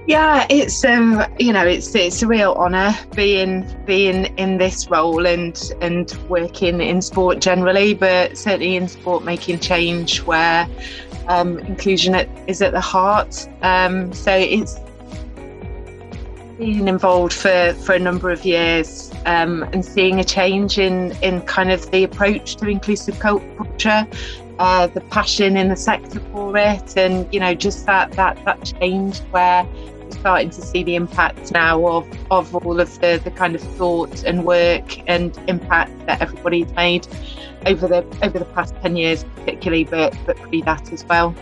Yeah, it's it's a real honour being in this role and working in sport generally, but certainly in sport making change where inclusion is at the heart. So it's been involved for a number of years and seeing a change in kind of the approach to inclusive culture, the passion in the sector for it, and just that change where we're starting to see the impact now of all of the kind of thought and work and impact that everybody's made over the past 10 years particularly, but pre that as well.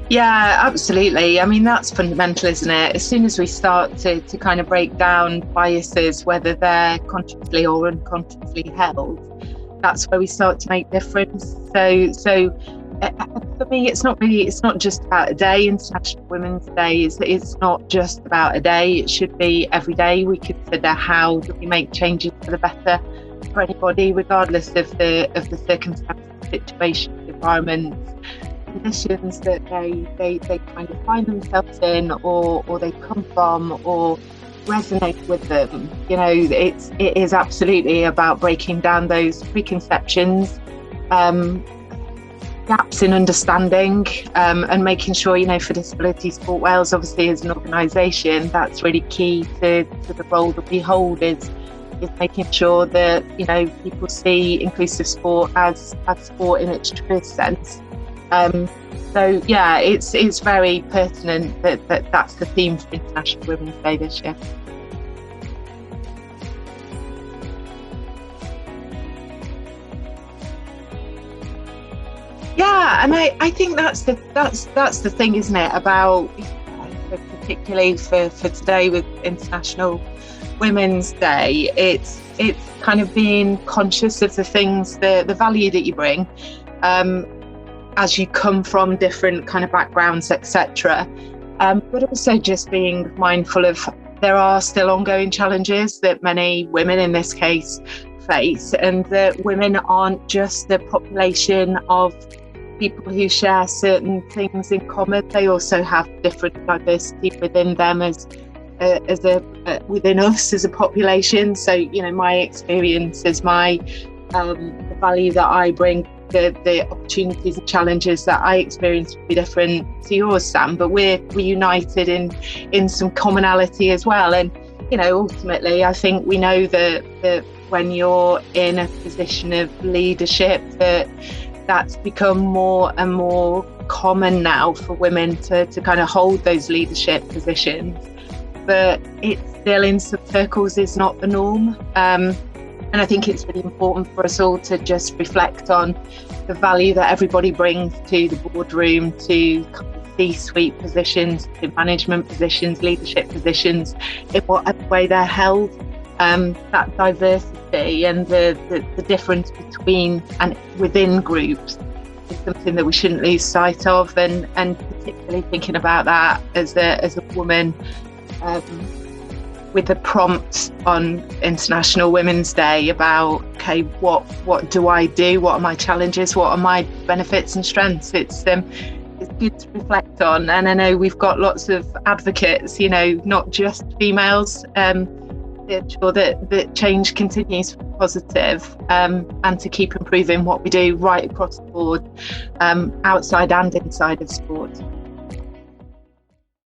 Yeah, absolutely. I mean, that's fundamental, isn't it? As soon as we start to kind of break down biases, whether they're consciously or unconsciously held, that's where we start to make difference. So for me, it's not just about a day. International Women's Day it's not just about a day. It should be every day. We consider how do we make changes for the better for anybody, regardless of the circumstances, situations, environments, conditions that they kind of find themselves in or they come from or resonate with them. It is absolutely about breaking down those preconceptions, gaps in understanding, and making sure, for Disability Sport Wales, obviously as an organisation, that's really key to the role that we hold is making sure that people see inclusive sport as sport in its truest sense. So yeah, it's very pertinent that's the theme for International Women's Day this year. Yeah, and I think that's the thing, isn't it? About particularly for today with International Women's Day, it's kind of being conscious of the things, the value that you bring. As you come from different kind of backgrounds, etc. But also just being mindful of there are still ongoing challenges that many women in this case face, and that women aren't just the population of people who share certain things in common. They also have different diversity within them within us as a population. So my experiences, the value that I bring, the opportunities and challenges that I experience will be different to yours, Sam, but we're united in some commonality as well. And ultimately I think we know that when you're in a position of leadership, that's become more and more common now for women to kind of hold those leadership positions, but it still in some circles is not the norm. And I think it's really important for us all to just reflect on the value that everybody brings to the boardroom, to C-suite positions, to management positions, leadership positions, in whatever way they're held. That diversity and the difference between and within groups is something that we shouldn't lose sight of, and particularly thinking about that as a woman. With a prompt on International Women's Day about, okay, what do I do? What are my challenges? What are my benefits and strengths? It's good to reflect on, and I know we've got lots of advocates, not just females, to ensure that change continues to be positive, and to keep improving what we do right across the board, outside and inside of sport.